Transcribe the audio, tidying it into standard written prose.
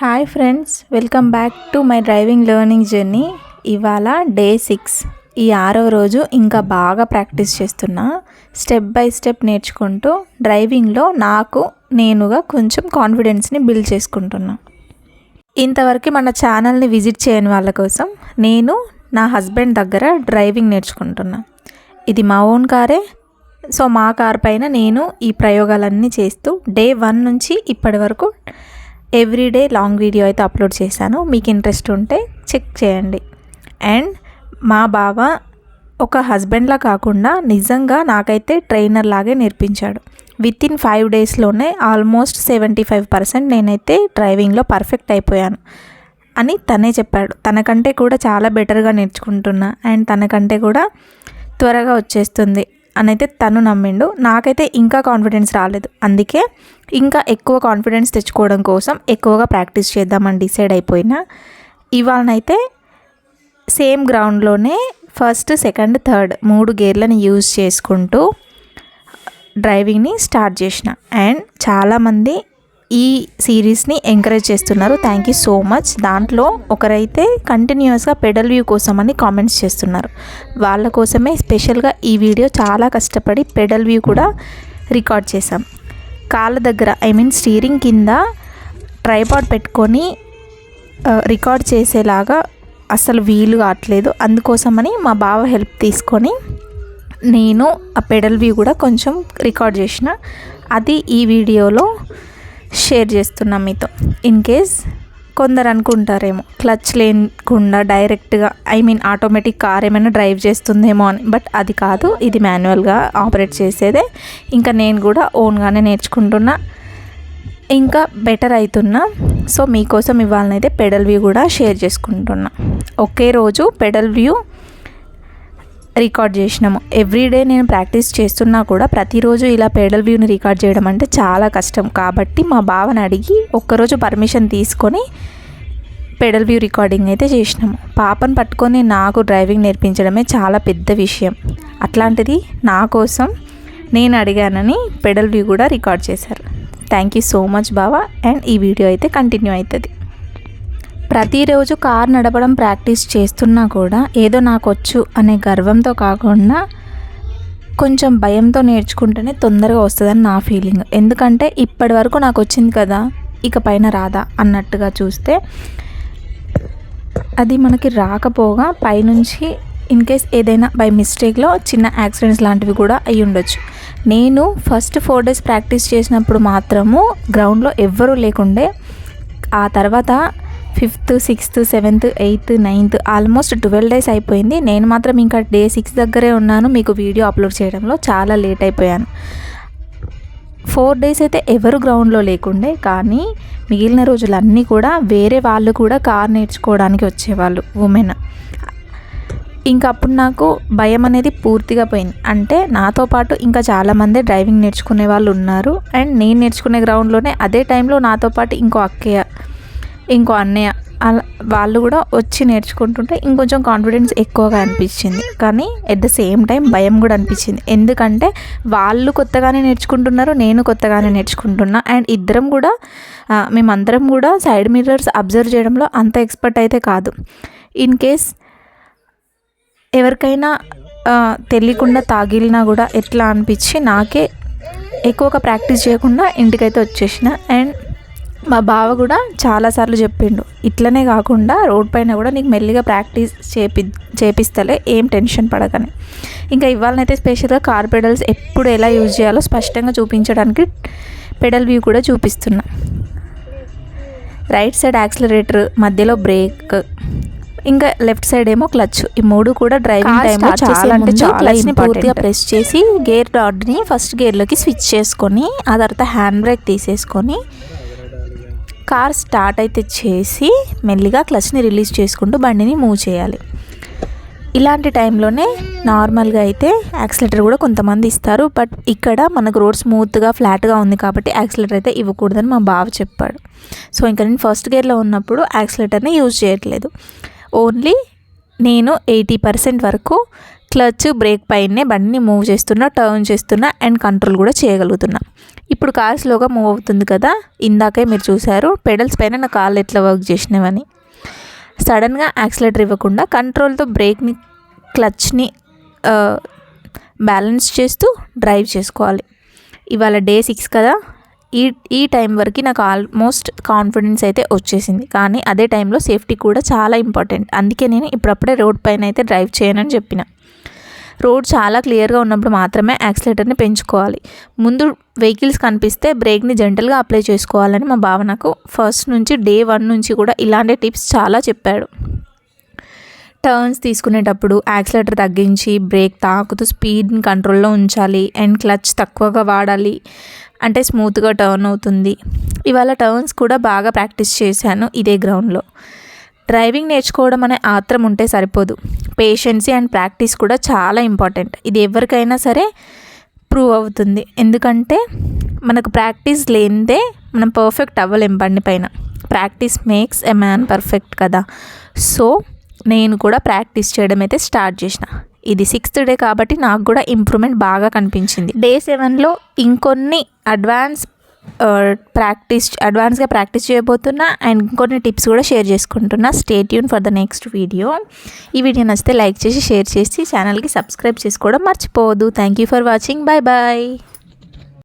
Hi friends, welcome back to my driving learning journey. ఇవాళ day 6. ఈ 6వ రోజు ఇంకా బాగా ప్రాక్టీస్ చేస్తున్నా. స్టెప్ బై స్టెప్ నేర్చుకుంటూ డ్రైవింగ్లో నేనుగా కొంచెం కాన్ఫిడెన్స్ని బిల్డ్ చేసుకుంటున్నా. ఇంతవరకు మన ఛానల్ని విజిట్ చేయని వాళ్ళ కోసం నేను నా హస్బెండ్ దగ్గర డ్రైవింగ్ నేర్చుకుంటున్నా. ఇది మా ఓన్ కారే. సో మా కార్ పైన నేను ఈ ప్రయోగాలన్నీ చేస్తూ డే 1 నుంచి ఇప్పటి వరకు ఎవ్రీడే లాంగ్ వీడియో అయితే అప్లోడ్ చేశాను. మీకు ఇంట్రెస్ట్ ఉంటే చెక్ చేయండి. అండ్ మా బావ ఒక హస్బెండ్లా కాకుండా నిజంగా నాకైతే ట్రైనర్ లాగే నేర్పించాడు. వితిన్ 5 డేస్లోనే ఆల్మోస్ట్ 75% నేనైతే డ్రైవింగ్లో పర్ఫెక్ట్ అయిపోయాను అని తనే చెప్పాడు. తనకంటే కూడా చాలా బెటర్గా నేర్చుకుంటున్నా అండ్ తనకంటే కూడా త్వరగా వచ్చేస్తుంది అని అయితే తను నమ్మిండు. నాకైతే ఇంకా కాన్ఫిడెన్స్ రాలేదు. అందుకే ఇంకా ఎక్కువ కాన్ఫిడెన్స్ తెచ్చుకోవడం కోసం ఎక్కువగా ప్రాక్టీస్ చేద్దామని డిసైడ్ అయిపోయినా. ఇవాళనైతే సేమ్ గ్రౌండ్లోనే ఫస్ట్, సెకండ్, థర్డ్ 3 గేర్లను యూజ్ చేసుకుంటూ డ్రైవింగ్ని స్టార్ట్ చేసిన. అండ్ చాలామంది ఈ సిరీస్ని ఎంకరేజ్ చేస్తున్నారు. Thank you so much. దాంట్లో ఒకరైతే కంటిన్యూస్గా పెడల్ వ్యూ కోసం అని కామెంట్స్ చేస్తున్నారు. వాళ్ళ కోసమే స్పెషల్గా ఈ వీడియో చాలా కష్టపడి పెడల్ వ్యూ కూడా రికార్డ్ చేశాం. కాళ్ళ దగ్గర స్టీరింగ్ కింద ట్రైపాడ్ పెట్టుకొని రికార్డ్ చేసేలాగా అసలు వీలు కావట్లేదు. అందుకోసమని మా బావ హెల్ప్ తీసుకొని నేను ఆ పెడల్ వ్యూ కూడా కొంచెం రికార్డ్ చేసిన. అది ఈ వీడియోలో షేర్ చేస్తున్నాం మీతో. ఇన్ కేస్ కొందరు అనుకుంటారేమో క్లచ్ లేకుండా డైరెక్ట్గా ఆటోమేటిక్ కార్ ఏమైనా డ్రైవ్ చేస్తుందేమో అని. బట్ అది కాదు, ఇది మాన్యువల్గా ఆపరేట్ చేసేదే. ఇంకా నేను కూడా ఓన్గానే నేర్చుకుంటున్నా, ఇంకా బెటర్ అవుతున్నా. సో మీకోసం ఇవాళనైతే పెడల్ వ్యూ కూడా షేర్ చేసుకుంటున్నా. ఒకే రోజు పెడల్ వ్యూ రికార్డ్ చేసినాము. ఎవ్రీడే నేను ప్రాక్టీస్ చేస్తున్నా కూడా ప్రతిరోజు ఇలా పెడల్ వ్యూని రికార్డ్ చేయడం అంటే చాలా కష్టం. కాబట్టి మా బావని అడిగి ఒక్కరోజు పర్మిషన్ తీసుకొని పెడల్ వ్యూ రికార్డింగ్ అయితే చేసినాము. పాపను పట్టుకొని నాకు డ్రైవింగ్ నేర్పించడమే చాలా పెద్ద విషయం. అట్లాంటిది నా కోసం నేను అడిగానని పెడల్ వ్యూ కూడా రికార్డ్ చేశారు. థ్యాంక్ యూ సో మచ్ బావ. అండ్ ఈ వీడియో అయితే కంటిన్యూ అవుతుంది. ప్రతిరోజు కార్ నడపడం ప్రాక్టీస్ చేస్తున్నా కూడా ఏదో నాకు వచ్చు అనే గర్వంతో కాకుండా కొంచెం భయంతో నేర్చుకుంటేనే తొందరగా వస్తుందని నా ఫీలింగ్. ఎందుకంటే ఇప్పటి వరకు నాకు వచ్చింది కదా, ఇక పైన రాదా అన్నట్టుగా చూస్తే అది మనకి రాకపోగా పైనుంచి ఇన్ కేస్ ఏదైనా బై మిస్టేక్లో చిన్న యాక్సిడెంట్స్ లాంటివి కూడా అయి ఉండొచ్చు. నేను ఫస్ట్ 4 డేస్ ప్రాక్టీస్ చేసినప్పుడు మాత్రము గ్రౌండ్లో ఎవ్వరూ లేకుండే. ఆ తర్వాత 5th, 6th, 7th, 8th, 9th almost 12 days అయిపోయింది. నేను మాత్రం ఇంకా డే 6 దగ్గరే ఉన్నాను. మీకు వీడియో అప్లోడ్ చేయడంలో చాలా లేట్ అయిపోయాను. 4 డేస్ అయితే ఎవరు గ్రౌండ్లో లేకుండే, కానీ మిగిలిన రోజులన్నీ కూడా వేరే వాళ్ళు కూడా కార్ నేర్చుకోవడానికి వచ్చేవాళ్ళు, ఉమెన్. ఇంకా అప్పుడు నాకు భయం అనేది పూర్తిగా పోయింది. అంటే నాతో పాటు ఇంకా చాలామంది డ్రైవింగ్ నేర్చుకునే వాళ్ళు ఉన్నారు. అండ్ నేను నేర్చుకునే గ్రౌండ్లోనే అదే టైంలో నాతో పాటు ఇంకో అక్కయ్య, ఇంకో అన్నయ్య, అలా వాళ్ళు కూడా వచ్చి నేర్చుకుంటుంటే ఇంకొంచెం కాన్ఫిడెన్స్ ఎక్కువగా అనిపించింది. కానీ ఎట్ ద సేమ్ టైం భయం కూడా అనిపించింది. ఎందుకంటే వాళ్ళు కొత్తగానే నేర్చుకుంటున్నారు, నేను కొత్తగానే నేర్చుకుంటున్నా. అండ్ మేమందరం కూడా సైడ్ మిర్రర్స్ అబ్జర్వ్ చేయడంలో అంత ఎక్స్పర్ట్ అయితే కాదు. ఇన్ కేస్ ఎవరికైనా తెలియకుండా తాగిలినా కూడా ఎట్లా అనిపించి నాకే ఎక్కువగా ప్రాక్టీస్ చేయకుండా ఇంటికైతే వచ్చేసిన. అండ్ మా బావ కూడా చాలాసార్లు చెప్పిండు, ఇట్లనే కాకుండా రోడ్ పైన కూడా నీకు మెల్లిగా ప్రాక్టీస్ చేపిస్తలే, ఏం టెన్షన్ పడకని. ఇంకా ఇవాళనైతే స్పెషల్గా కార్ పెడల్స్ ఎప్పుడు ఎలా యూజ్ చేయాలో స్పష్టంగా చూపించడానికి పెడల్ వ్యూ కూడా చూపిస్తున్నా. రైట్ సైడ్ యాక్సిలరేటర్, మధ్యలో బ్రేక్, ఇంకా లెఫ్ట్ సైడ్ ఏమో క్లచ్. ఈ 3 కూడా డ్రైవింగ్ టైంలో చాలా అంటే చాలా పూర్తిగా ప్రెస్ చేసి గేర్ రాడ్ని ఫస్ట్ గేర్లోకి స్విచ్ చేసుకొని ఆ తర్వాత హ్యాండ్ బ్రేక్ తీసేసుకొని కార్ స్టార్ట్ అయితే చేసి మెల్లిగా క్లచ్ని రిలీజ్ చేసుకుంటూ బండిని మూవ్ చేయాలి. ఇలాంటి టైంలోనే నార్మల్గా అయితే యాక్సిలేటర్ కూడా కొంతమంది ఇస్తారు. బట్ ఇక్కడ మనకు రోడ్ స్మూత్గా ఫ్లాట్గా ఉంది కాబట్టి యాక్సిలేటర్ అయితే ఇవ్వకూడదని మా బావ చెప్పాడు. సో ఇంకా నేను ఫస్ట్ గేర్లో ఉన్నప్పుడు యాక్సిలేటర్ని యూజ్ చేయట్లేదు. ఓన్లీ నేను 80% వరకు క్లచ్ బ్రేక్ పైనే బండిని మూవ్ చేస్తున్నా, టర్న్ చేస్తున్నా అండ్ కంట్రోల్ కూడా చేయగలుగుతున్నా. ఇప్పుడు కార్ స్లోగా మూవ్ అవుతుంది కదా, ఇందాకే మీరు చూసారు పెడల్స్ పైన నా కాళ్ళు ఎట్లా వర్క్ చేసినవని. సడన్గా యాక్సిలేటర్ ఇవ్వకుండా కంట్రోల్తో బ్రేక్ని, క్లచ్ని బ్యాలెన్స్ చేస్తూ డ్రైవ్ చేసుకోవాలి. ఇవాళ డే 6 కదా, ఈ టైం వరకు నాకు ఆల్మోస్ట్ కాన్ఫిడెన్స్ అయితే వచ్చేసింది. కానీ అదే టైంలో సేఫ్టీ కూడా చాలా ఇంపార్టెంట్. అందుకే నేను ఇప్పుడప్పుడే రోడ్ పైన అయితే డ్రైవ్ చేయనని చెప్పిన. రోడ్ చాలా క్లియర్గా ఉన్నప్పుడు మాత్రమే యాక్సిలేటర్ని పెంచుకోవాలి. ముందు వెహికల్స్ కనిపిస్తే బ్రేక్ని జెంటల్గా అప్లై చేసుకోవాలని మా బావ నాకు ఫస్ట్ నుంచి డే 1 నుంచి కూడా ఇలాంటి టిప్స్ చాలా చెప్పాడు. టర్న్స్ తీసుకునేటప్పుడు యాక్సిలేటర్ తగ్గించి బ్రేక్ తాకుతూ స్పీడ్ని కంట్రోల్లో ఉంచాలి అండ్ క్లచ్ తక్కువగా వాడాలి, అంటే స్మూత్గా టర్న్ అవుతుంది. ఇవాళ టర్న్స్ కూడా బాగా ప్రాక్టీస్ చేశాను ఇదే గ్రౌండ్లో. డ్రైవింగ్ నేర్చుకోవడం అనే ఆత్రం ఉంటే సరిపోదు, పేషెన్సీ అండ్ ప్రాక్టీస్ కూడా చాలా ఇంపార్టెంట్. ఇది ఎవరికైనా సరే ప్రూవ్ అవుతుంది. ఎందుకంటే మనకు ప్రాక్టీస్ లేనిదే మనం పర్ఫెక్ట్ అవ్వలేం బండి పైన. Practice makes a man perfect కదా. సో నేను కూడా ప్రాక్టీస్ చేయడం అయితే స్టార్ట్ చేసిన. ఇది 6th డే కాబట్టి నాకు కూడా ఇంప్రూవ్మెంట్ బాగా కనిపించింది. డే 7లో ఇంకొన్ని అడ్వాన్స్గా ప్రాక్టీస్ చేయబోతున్నా అండ్ ఇంకొన్ని టిప్స్ కూడా షేర్ చేసుకుంటున్నా. Stay tune for the next video. ఈ వీడియో నచ్చితే లైక్ చేసి షేర్ చేసి ఛానల్కి సబ్స్క్రైబ్ చేసుకోవడం మర్చిపోవద్దు. Thank you for watching. Bye bye.